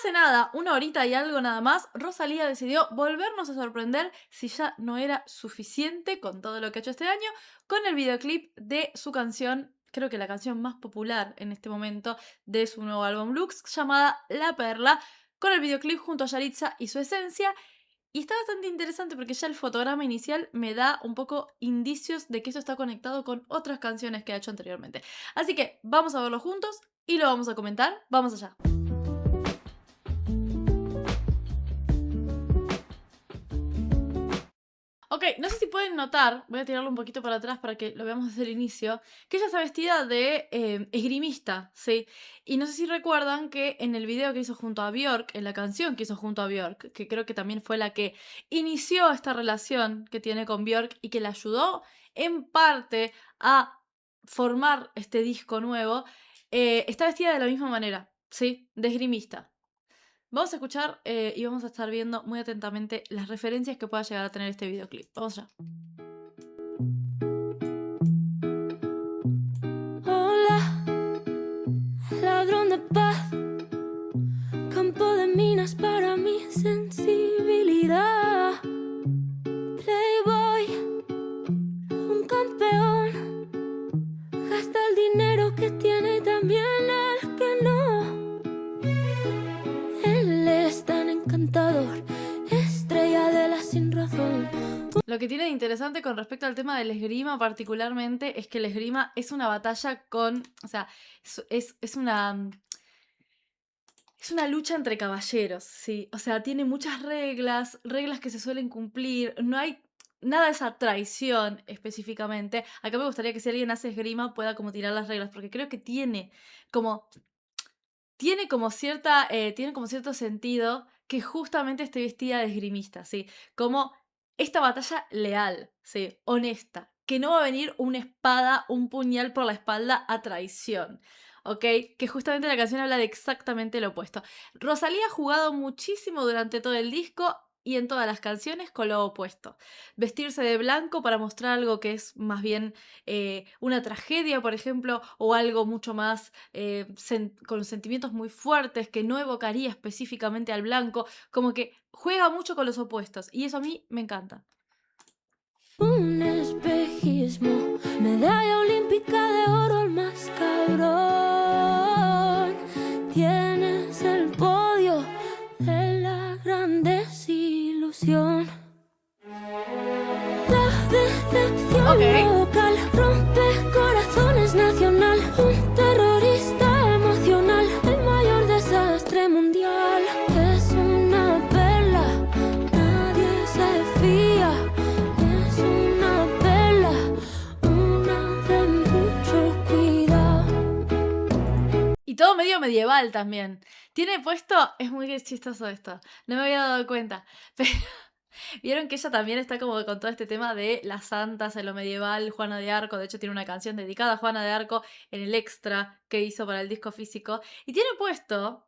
hace nada, una horita y algo nada más, Rosalía decidió volvernos a sorprender si ya no era suficiente con todo lo que ha hecho este año, con el videoclip de su canción, creo que la canción más popular en este momento de su nuevo álbum Lux, llamada La Perla, con el videoclip junto a Yaritza y Su Esencia. Y está bastante interesante porque ya el fotograma inicial me da un poco indicios de que eso está conectado con otras canciones que ha hecho anteriormente. Así que vamos a verlo juntos y lo vamos a comentar. Vamos allá. Ok, no sé si pueden notar, voy a tirarlo un poquito para atrás para que lo veamos desde el inicio, que ella está vestida de esgrimista, ¿sí? Y no sé si recuerdan que en el video que hizo junto a Björk, en la canción que hizo junto a Björk, que creo que también fue la que inició esta relación que tiene con Björk y que le ayudó en parte a formar este disco nuevo, está vestida de la misma manera, ¿sí? De esgrimista. Vamos a escuchar y vamos a estar viendo muy atentamente las referencias que pueda llegar a tener este videoclip. Vamos allá. Hola, ladrón de paz, campo de minas para mi sensibilidad. Playboy, un campeón, gasta el dinero que tiene y también el que no. Él es tan encantador, estrella de la sin razón. Lo que tiene de interesante con respecto al tema del esgrima particularmente es que el esgrima es una batalla con, o sea, es una lucha entre caballeros, ¿sí? O sea, tiene muchas reglas, reglas que se suelen cumplir, no hay nada de esa traición específicamente. Acá me gustaría que si alguien hace esgrima pueda como tirar las reglas, porque creo que como tiene como cierto sentido que justamente esté vestida de esgrimista, ¿sí? Como esta batalla leal, ¿sí? Honesta, que no va a venir una espada, un puñal por la espalda a traición, ¿ok? Que justamente la canción habla de exactamente lo opuesto. Rosalía ha jugado muchísimo durante todo el disco y en todas las canciones con lo opuesto. Vestirse de blanco para mostrar algo que es más bien una tragedia, por ejemplo, o algo mucho más con sentimientos muy fuertes que no evocaría específicamente al blanco, como que juega mucho con los opuestos y eso a mí me encanta. Un espejismo, medalla olímpica de oro, el más cabrón. Tienes el podio de la gran desilusión. La decepción local rompe corazones nacional. Un terrorista emocional, el mayor desastre mundial. Es una perla, nadie se fía. Es una perla, una de mucho cuidado. Y todo medio medieval también. Tiene puesto, es muy chistoso esto, no me había dado cuenta, pero vieron que ella también está como con todo este tema de las santas en lo medieval, Juana de Arco, de hecho tiene una canción dedicada a Juana de Arco en el extra que hizo para el disco físico, y tiene puesto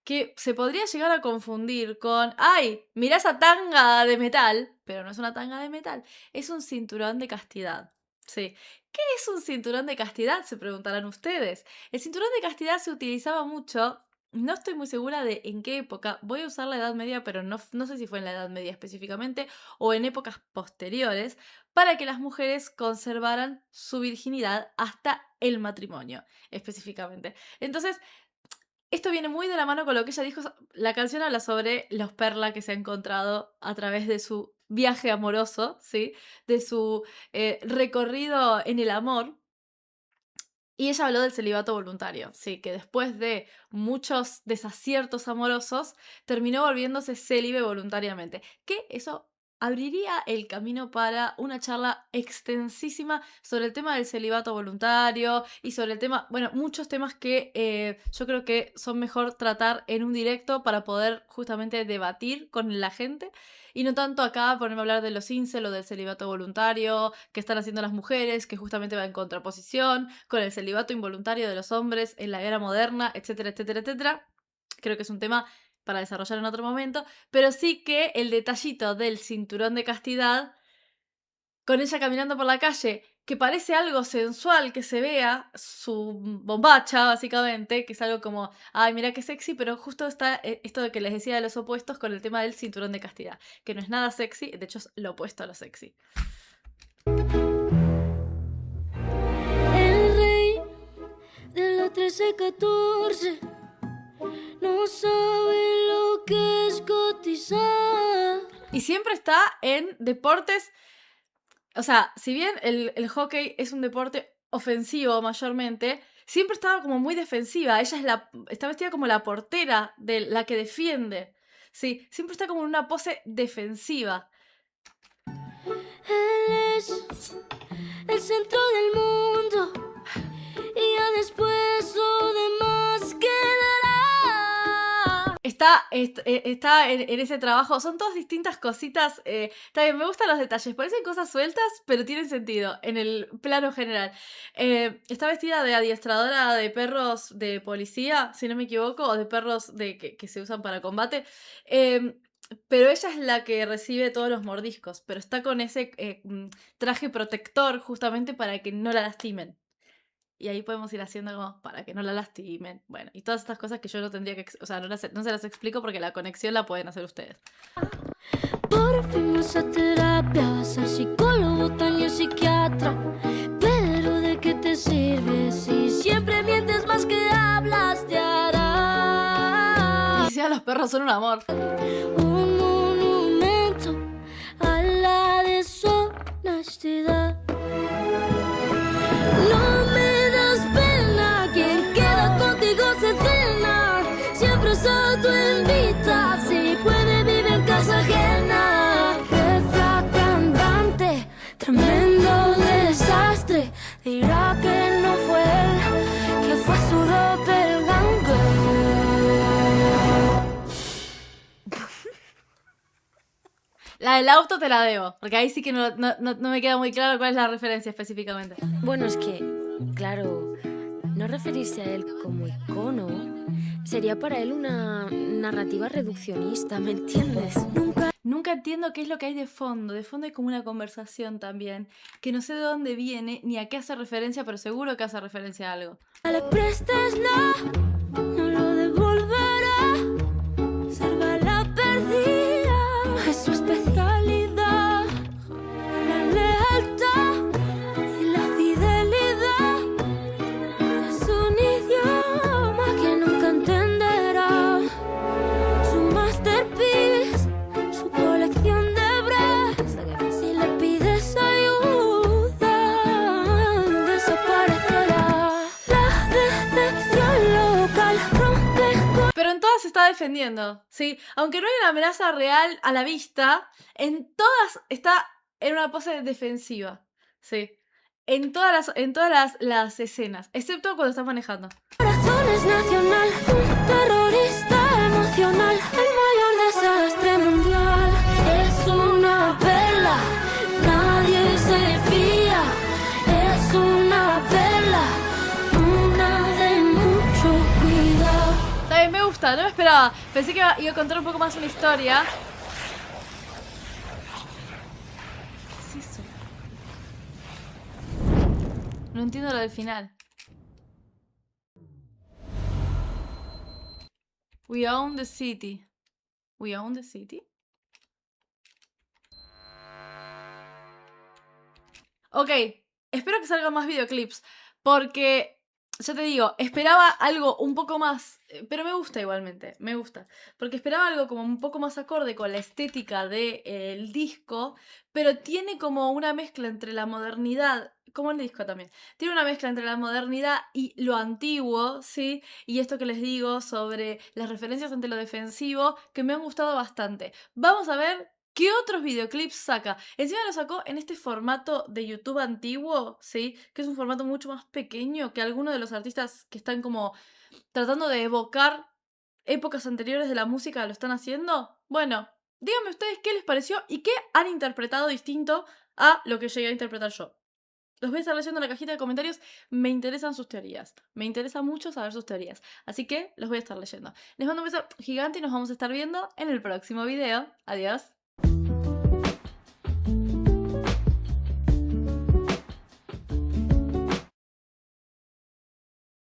que se podría llegar a confundir con, ¡ay! Mirá esa tanga de metal, pero no es una tanga de metal, es un cinturón de castidad. Sí. ¿Qué es un cinturón de castidad? Se preguntarán ustedes. El cinturón de castidad se utilizaba mucho, no estoy muy segura de en qué época, voy a usar la Edad Media, pero no sé si fue en la Edad Media específicamente o en épocas posteriores, para que las mujeres conservaran su virginidad hasta el matrimonio, específicamente. Entonces, esto viene muy de la mano con lo que ella dijo. La canción habla sobre los perlas que se ha encontrado a través de su viaje amoroso, ¿sí? De su recorrido en el amor. Y ella habló del celibato voluntario, sí, que después de muchos desaciertos amorosos, terminó volviéndose célibe voluntariamente. Que eso abriría el camino para una charla extensísima sobre el tema del celibato voluntario y sobre el tema, bueno, muchos temas que yo creo que son mejor tratar en un directo para poder justamente debatir con la gente y no tanto acá ponerme a hablar de los incel o del celibato voluntario que están haciendo las mujeres, que justamente va en contraposición con el celibato involuntario de los hombres en la era moderna, etcétera, etcétera, etcétera. Creo que es un tema para desarrollar en otro momento, pero sí que el detallito del cinturón de castidad, con ella caminando por la calle que parece algo sensual que se vea su bombacha, básicamente, que es algo como, ay, mira qué sexy, pero justo está esto de que les decía de los opuestos con el tema del cinturón de castidad, que no es nada sexy, de hecho es lo opuesto a lo sexy. El rey de la 13-14 no sabe lo que es cotizar. Y siempre está en deportes. O sea, si bien el hockey es un deporte ofensivo mayormente, siempre estaba como muy defensiva. Ella está vestida como la portera de la que defiende. Sí, siempre está como en una pose defensiva. Él es el centro del mundo y ya después lo demás quedará. Está en ese trabajo. Son todas distintas cositas. También me gustan los detalles. Parecen cosas sueltas, pero tienen sentido en el plano general. Está vestida de adiestradora de perros de policía, si no me equivoco, o de perros que se usan para combate. Pero ella es la que recibe todos los mordiscos. Pero está con ese traje protector justamente para que no la lastimen. Y ahí podemos ir haciendo como para que no la lastimen. Bueno, y todas estas cosas que yo no tendría que... O sea, no se las explico porque la conexión la pueden hacer ustedes. Por fin vas a terapia, vas al psicólogo, también psiquiatra. Pero ¿de qué te sirve si siempre mientes más que hablas? Te hará Y si a los perros son un amor. un monumento a la deshonestidad. No me das pena, quien queda contigo se cena. Siempre se autoinvita, si puede vive en casa ajena. Jefa cantante, tremendo desastre. Dirá que no fue él, que fue su doppelganger. La del auto te la debo, porque ahí sí que no me queda muy claro cuál es la referencia específicamente. Bueno, es que, claro, no referirse a él como icono sería para él una narrativa reduccionista, ¿me entiendes? Nunca entiendo qué es lo que hay de fondo. De fondo hay como una conversación también, que no sé de dónde viene ni a qué hace referencia, pero seguro que hace referencia a algo. Le prestes nada, no lo devolverá. Salva la perdida, es su especialidad. La lealtad y la fidelidad es un idioma que nunca entenderá. Su masterpiece, su colección de bras. Si le pides ayuda, desaparecerá. La decepción local rompe con... Pero en todas se está defendiendo, ¿sí? Aunque no hay una amenaza real a la vista, en todas está en una pose defensiva, ¿sí? En todas las escenas, excepto cuando está manejando. Corazones nacional, un terrorista emocional, el mayor desastre mundial. Es una perla, nadie se fía. Es una perla, una de mucho cuidado. También me gusta, no me esperaba. Pensé que iba a contar un poco más una historia. ¿Qué es eso? No entiendo lo del final. We own the city. We own the city. Ok, espero que salgan más videoclips. Porque, ya te digo, esperaba algo un poco más. Pero me gusta igualmente, me gusta. Porque esperaba algo como un poco más acorde con la estética del disco. Pero tiene como una mezcla entre la modernidad. Como el disco también. Tiene una mezcla entre la modernidad y lo antiguo, ¿sí? Y esto que les digo sobre las referencias ante lo defensivo, que me han gustado bastante. Vamos a ver qué otros videoclips saca. Encima lo sacó en este formato de YouTube antiguo, ¿sí? Que es un formato mucho más pequeño que algunos de los artistas que están como tratando de evocar épocas anteriores de la música lo están haciendo. Bueno, díganme ustedes qué les pareció y qué han interpretado distinto a lo que llegué a interpretar yo. Los voy a estar leyendo en la cajita de comentarios. Me interesan sus teorías. Me interesa mucho saber sus teorías. Así que los voy a estar leyendo. Les mando un beso gigante y nos vamos a estar viendo en el próximo video. Adiós.